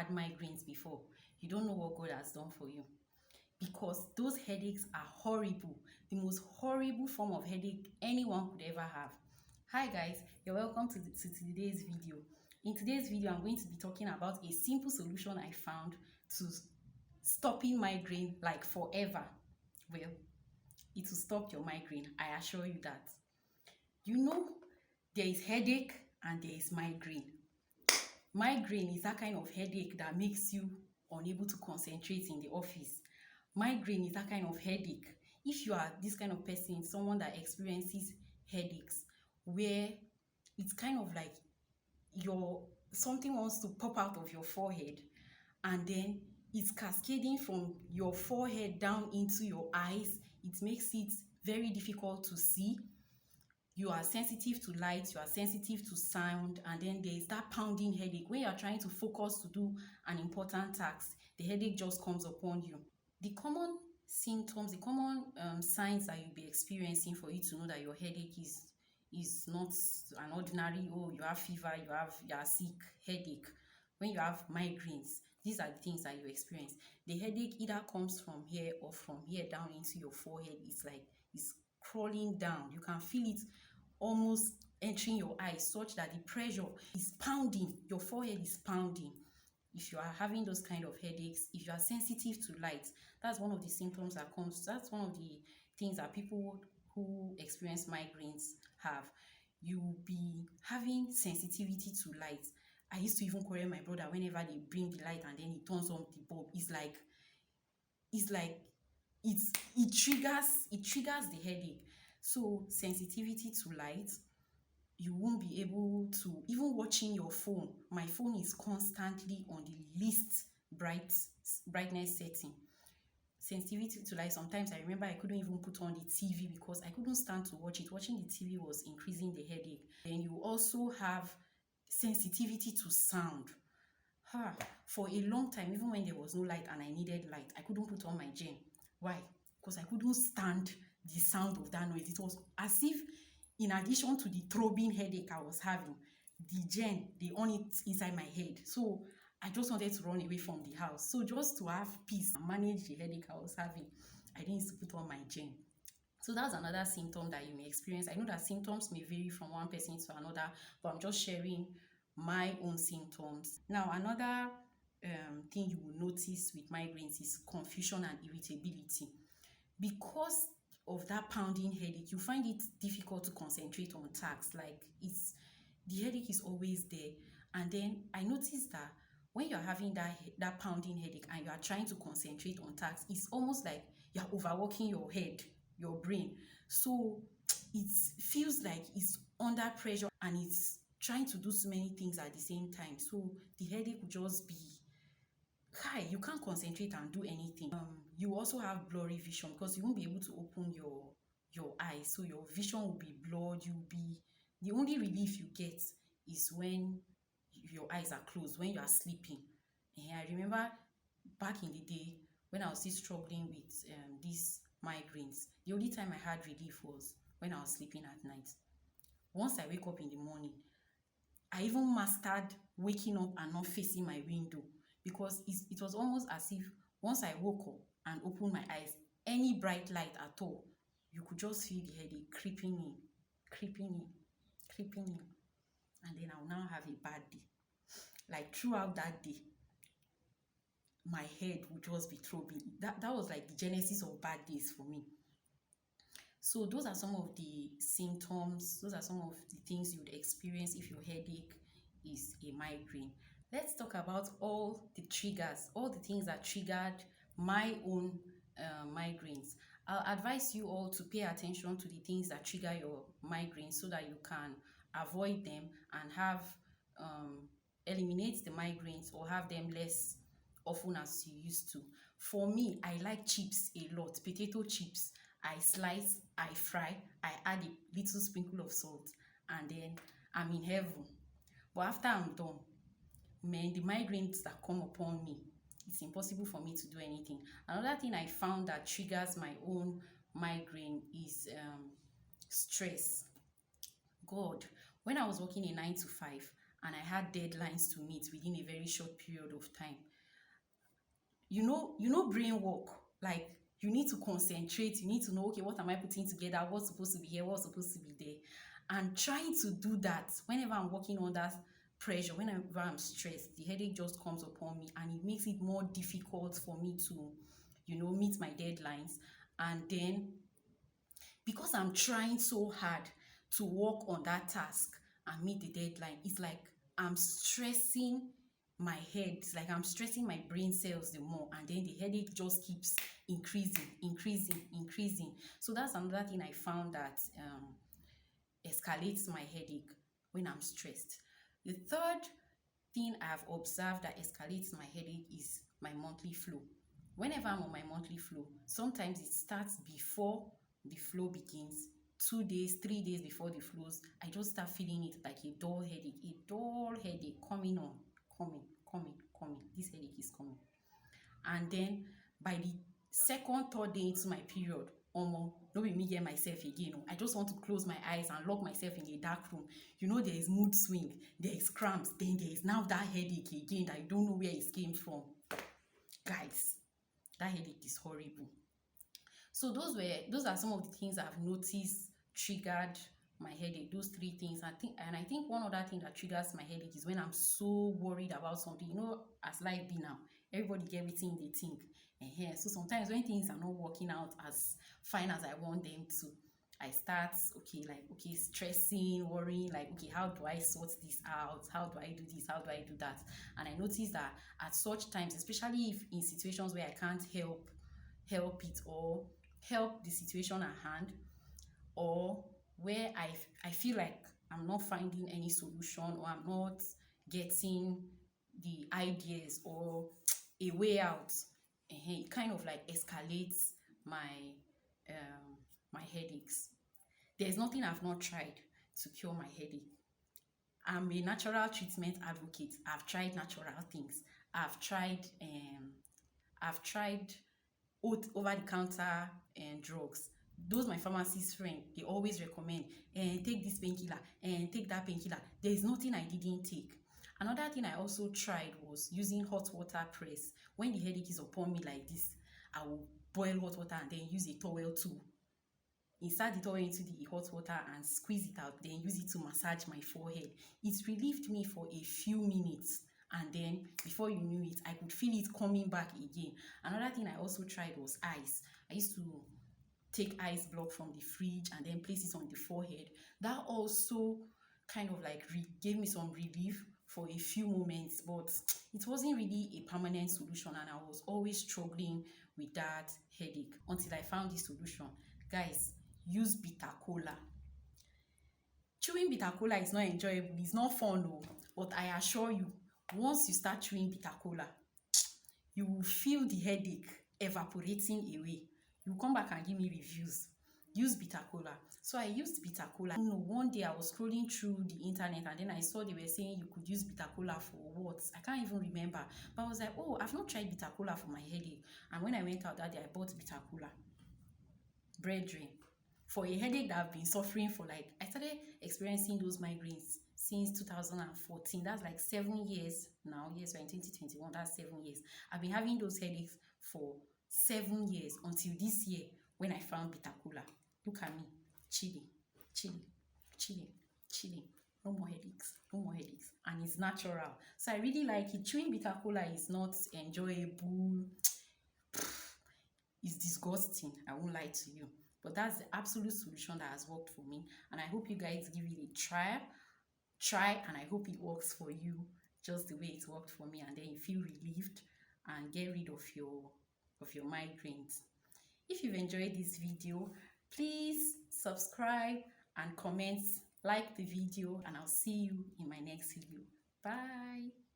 had migraines before, you don't know what God has done for you, because those headaches are horrible, the most horrible form of headache anyone could ever have. Hi guys, you're welcome to today's video. In today's video, I'm going to be talking about a simple solution I found to stopping migraine like forever. Well, it will stop your migraine, I assure you that. You know, there is headache and there is migraine. Migraine is that kind of headache that makes you unable to concentrate in the office. Migraine is that kind of headache. If you are this kind of person, someone that experiences headaches where it's kind of like something wants to pop out of your forehead and then it's cascading from your forehead down into your eyes, it makes it very difficult to see. You are sensitive to light, you are sensitive to sound, and then there is that pounding headache. When you are trying to focus to do an important task, the headache just comes upon you. The common symptoms, the common signs that you'll be experiencing for you to know that your headache is not an ordinary, oh, you have fever, you are sick headache. When you have migraines, these are the things that you experience. The headache either comes from here or from here down into your forehead. It's like it's crawling down. You can feel it almost entering your eyes, such that the pressure is pounding, your forehead is pounding. If you are having those kind of headaches, if you are sensitive to light, that's one of the symptoms that comes. That's one of the things that people who experience migraines have. You will be having sensitivity to light. I used to even quarrel my brother whenever they bring the light and then he turns on the bulb. It triggers the headache. So sensitivity to light, you won't be able to, even watching your phone, my phone is constantly on the least brightness setting. Sensitivity to light, sometimes I remember I couldn't even put on the TV because I couldn't stand to watch it. Watching the TV was increasing the headache. And you also have sensitivity to sound. For a long time, even when there was no light and I needed light, I couldn't put on my gen. Why? Because I couldn't stand the sound of that noise. It was as if, in addition to the throbbing headache I was having, the gen, they on it inside my head. So I just wanted to run away from the house. So just to have peace and manage the headache I was having, I didn't need to put on my gen. So that's another symptom that you may experience. I know that symptoms may vary from one person to another, but I'm just sharing my own symptoms. Now, another thing you will notice with migraines is confusion and irritability. Because of that pounding headache, you find it difficult to concentrate on tasks. Like the headache is always there. And then I noticed that when you're having that pounding headache and you are trying to concentrate on tasks, it's almost like you're overworking your head, your brain. So it feels like it's under pressure and it's trying to do so many things at the same time. So the headache will just be high. You can't concentrate and do anything. You also have blurry vision because you won't be able to open your eyes. So your vision will be blurred. The only relief you get is when your eyes are closed, when you are sleeping. And I remember back in the day when I was still struggling with these migraines, the only time I had relief was when I was sleeping at night. Once I wake up in the morning, I even mastered waking up and not facing my window, because it was almost as if once I woke up and opened my eyes, any bright light at all, you could just feel the headache creeping in, and then I'll now have a bad day. Like throughout that day, my head would just be throbbing. That was like the genesis of bad days for me. So those are some of the symptoms, those are some of the things you would experience if your headache is a migraine. Let's talk about all the triggers, all the things that triggered my own migraines. I'll advise you all to pay attention to the things that trigger your migraines so that you can avoid them and have eliminate the migraines or have them less often as you used to. For me, I like chips a lot, potato chips. I slice, I fry, I add a little sprinkle of salt, and then I'm in heaven. But after I'm done, man, the migraines that come upon me, it's impossible for me to do anything. Another thing I found that triggers my own migraine is stress. God, when I was working a 9 to 5, and I had deadlines to meet within a very short period of time. Brain work, like you need to concentrate, you need to know, okay, what am I putting together, what's supposed to be here, what's supposed to be there, and trying to do that whenever I'm working under pressure, whenever I'm stressed, the headache just comes upon me, and it makes it more difficult for me to meet my deadlines. And then, because I'm trying so hard to work on that task and meet the deadline, it's like I'm stressing my head. It's like I'm stressing my brain cells the more, and then the headache just keeps increasing. So that's another thing I found that escalates my headache when I'm stressed. The third thing I've observed that escalates my headache is my monthly flow. Whenever I'm on my monthly flow, sometimes it starts before the flow begins. 2 days, 3 days before the flows, I just start feeling it like a dull headache coming on, coming. This headache is coming. And then by the second, third day into my period, no be me get myself again. I just want to close my eyes and lock myself in a dark room. There is mood swing, there is cramps, then there is now that headache again that I don't know where it came from. Guys, that headache is horrible. So those are some of the things I've noticed triggered my headache. Those three things. I think one other thing that triggers my headache is when I'm so worried about something. As life be now, everybody get everything they think. So sometimes when things are not working out as fine as I want them to, I start stressing, worrying, like, okay, how do I sort this out? How do I do this? How do I do that? And I notice that at such times, especially if in situations where I can't help it, or help the situation at hand, or where I feel like I'm not finding any solution, or I'm not getting the ideas or a way out, it kind of like escalates my headaches. There's nothing I've not tried to cure my headache. I'm a natural treatment advocate. I've tried natural things. I've tried over-the-counter drugs. Those my pharmacist friend, they always recommend, take this painkiller and take that painkiller. There's nothing I didn't take. Another thing I also tried was using hot water press. When the headache is upon me like this, I will boil hot water and then use a towel to insert the towel into the hot water and squeeze it out, then use it to massage my forehead. It relieved me for a few minutes, and then before you knew it, I could feel it coming back again. Another thing I also tried was ice. I used to take ice block from the fridge and then place it on the forehead. That also kind of like gave me some relief for a few moments, but it wasn't really a permanent solution, and I was always struggling with that headache until I found this solution. Guys, use bitter kola. Chewing bitter kola is not enjoyable, it's not fun, but I assure you, once you start chewing bitter kola, you will feel the headache evaporating away. You come back and give me reviews. Use bitter kola. So I used bitter kola. One day I was scrolling through the internet, and then I saw they were saying you could use bitter kola for what? I can't even remember. But I was like, oh, I've not tried bitter kola for my headache. And when I went out that day, I bought bitter kola. Brethren, for a headache that I've been suffering for, like, I started experiencing those migraines since 2014. That's like 7 years now. Yes, we're in 2021. That's 7 years. I've been having those headaches for 7 years until this year when I found bitter kola. Look at me, chilling. No more headaches, and it's natural. So I really like it. Chewing bitter kola is not enjoyable. It's disgusting, I won't lie to you, but that's the absolute solution that has worked for me, and I hope you guys give it a try, and I hope it works for you just the way it worked for me, and then you feel relieved and get rid of your migraines. If you've enjoyed this video, please subscribe and comment, like the video, and I'll see you in my next video. Bye.